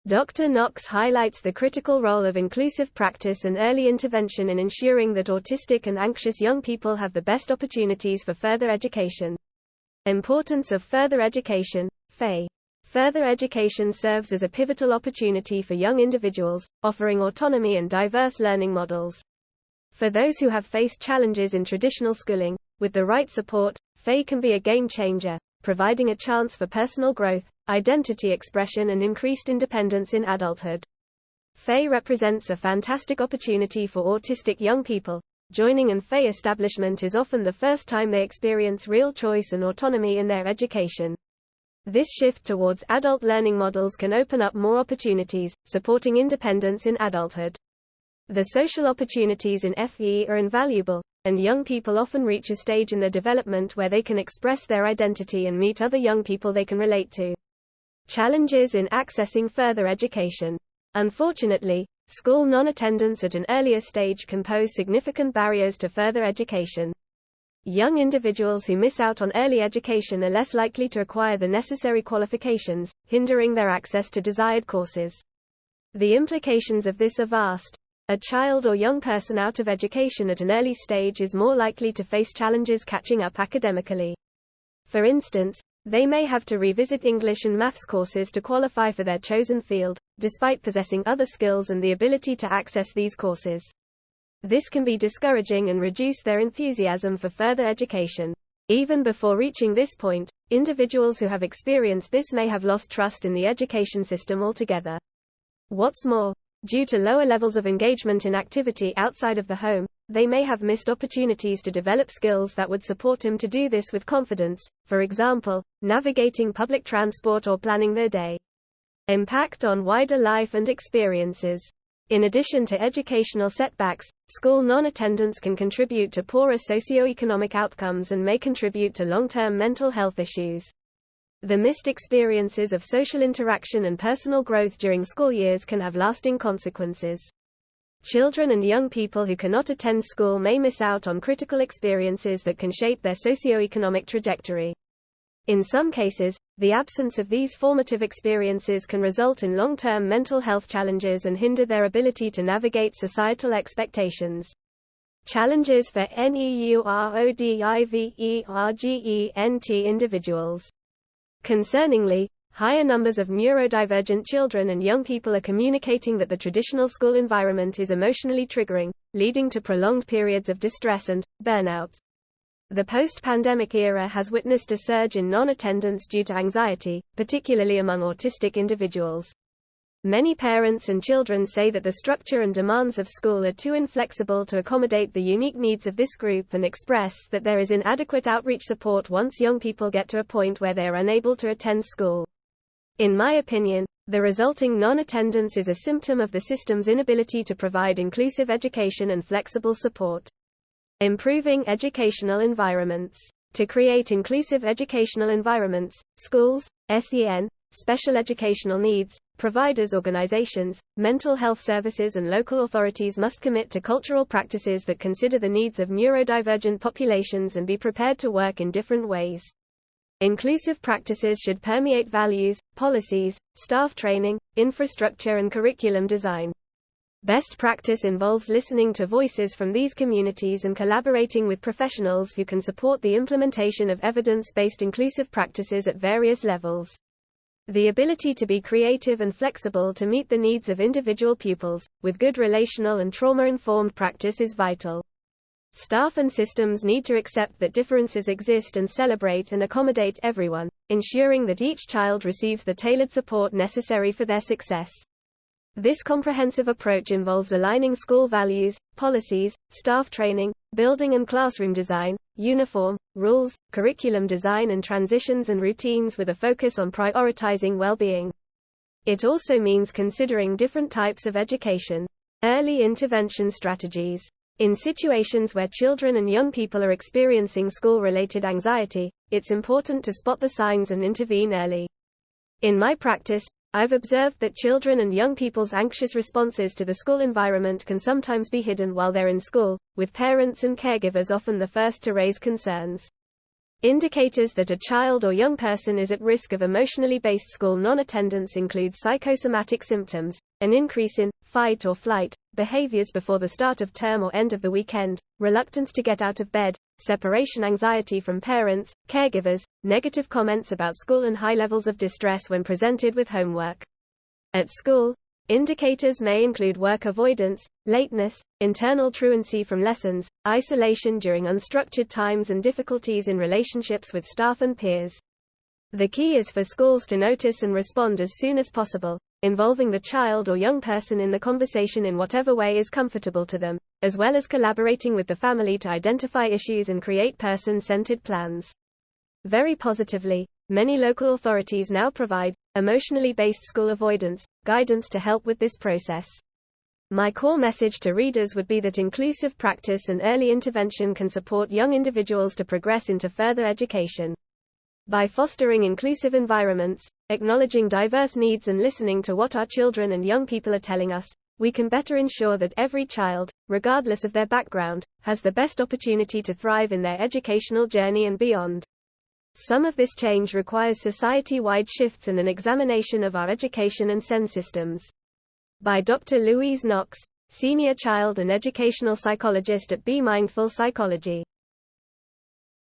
Dr. Knox highlights the critical role of inclusive practice and early intervention in ensuring that autistic and anxious young people have the best opportunities for further education. Importance of further education, FE. Further education serves as a pivotal opportunity for young individuals, offering autonomy and diverse learning models. For those who have faced challenges in traditional schooling, with the right support, FE can be a game changer, providing a chance for personal growth, identity expression and increased independence in adulthood. FE represents a fantastic opportunity for autistic young people. Joining an FE establishment is often the first time they experience real choice and autonomy in their education. This shift towards adult learning models can open up more opportunities, supporting independence in adulthood. The social opportunities in FE are invaluable, and young people often reach a stage in their development where they can express their identity and meet other young people they can relate to. Challenges in accessing further education. Unfortunately, school non-attendance at an earlier stage can pose significant barriers to further education. Young individuals who miss out on early education are less likely to acquire the necessary qualifications, hindering their access to desired courses. The implications of this are vast. A child or young person out of education at an early stage is more likely to face challenges catching up academically. For instance, they may have to revisit English and maths courses to qualify for their chosen field, despite possessing other skills and the ability to access these courses. This can be discouraging and reduce their enthusiasm for further education. Even before reaching this point, individuals who have experienced this may have lost trust in the education system altogether. What's more, due to lower levels of engagement in activity outside of the home, they may have missed opportunities to develop skills that would support them to do this with confidence, for example, navigating public transport or planning their day. Impact on wider life and experiences. In addition to educational setbacks, school non-attendance can contribute to poorer socio-economic outcomes and may contribute to long-term mental health issues. The missed experiences of social interaction and personal growth during school years can have lasting consequences. Children and young people who cannot attend school may miss out on critical experiences that can shape their socio-economic trajectory. In some cases, the absence of these formative experiences can result in long-term mental health challenges and hinder their ability to navigate societal expectations. Challenges for NEURODIVERGENT individuals. Concerningly, higher numbers of neurodivergent children and young people are communicating that the traditional school environment is emotionally triggering, leading to prolonged periods of distress and burnout. The post-pandemic era has witnessed a surge in non-attendance due to anxiety, particularly among autistic individuals. Many parents and children say that the structure and demands of school are too inflexible to accommodate the unique needs of this group and express that there is inadequate outreach support once young people get to a point where they are unable to attend school. In my opinion, the resulting non-attendance is a symptom of the system's inability to provide inclusive education and flexible support. Improving educational environments. To create inclusive educational environments, schools, SEN, special educational needs, providers, organizations, mental health services and local authorities must commit to cultural practices that consider the needs of neurodivergent populations and be prepared to work in different ways. Inclusive practices should permeate values, policies, staff training, infrastructure and curriculum design. Best practice involves listening to voices from these communities and collaborating with professionals who can support the implementation of evidence-based inclusive practices at various levels. The ability to be creative and flexible to meet the needs of individual pupils, with good relational and trauma-informed practice is vital. Staff and systems need to accept that differences exist and celebrate and accommodate everyone, ensuring that each child receives the tailored support necessary for their success. This comprehensive approach involves aligning school values, policies, staff training, building and classroom design, uniform, rules, curriculum design and transitions and routines with a focus on prioritizing well-being. It also means considering different types of education. Early intervention strategies. In situations where children and young people are experiencing school-related anxiety, it's important to spot the signs and intervene early. In my practice, I've observed that children and young people's anxious responses to the school environment can sometimes be hidden while they're in school, with parents and caregivers often the first to raise concerns. Indicators that a child or young person is at risk of emotionally based school non-attendance include psychosomatic symptoms, an increase in fight or flight behaviors before the start of term or end of the weekend, reluctance to get out of bed, separation anxiety from parents, caregivers, negative comments about school, and high levels of distress when presented with homework. At school, indicators may include work avoidance, lateness, internal truancy from lessons, isolation during unstructured times, and difficulties in relationships with staff and peers. The key is for schools to notice and respond as soon as possible, involving the child or young person in the conversation in whatever way is comfortable to them, as well as collaborating with the family to identify issues and create person-centered plans. Very positively, many local authorities now provide emotionally based school avoidance guidance to help with this process. My core message to readers would be that inclusive practice and early intervention can support young individuals to progress into further education. By fostering inclusive environments, acknowledging diverse needs, and listening to what our children and young people are telling us, we can better ensure that every child, regardless of their background, has the best opportunity to thrive in their educational journey and beyond. Some of this change requires society-wide shifts and an examination of our education and SEN systems. By Dr. Louise Knox, Senior Child and Educational Psychologist at Be Mindful Psychology.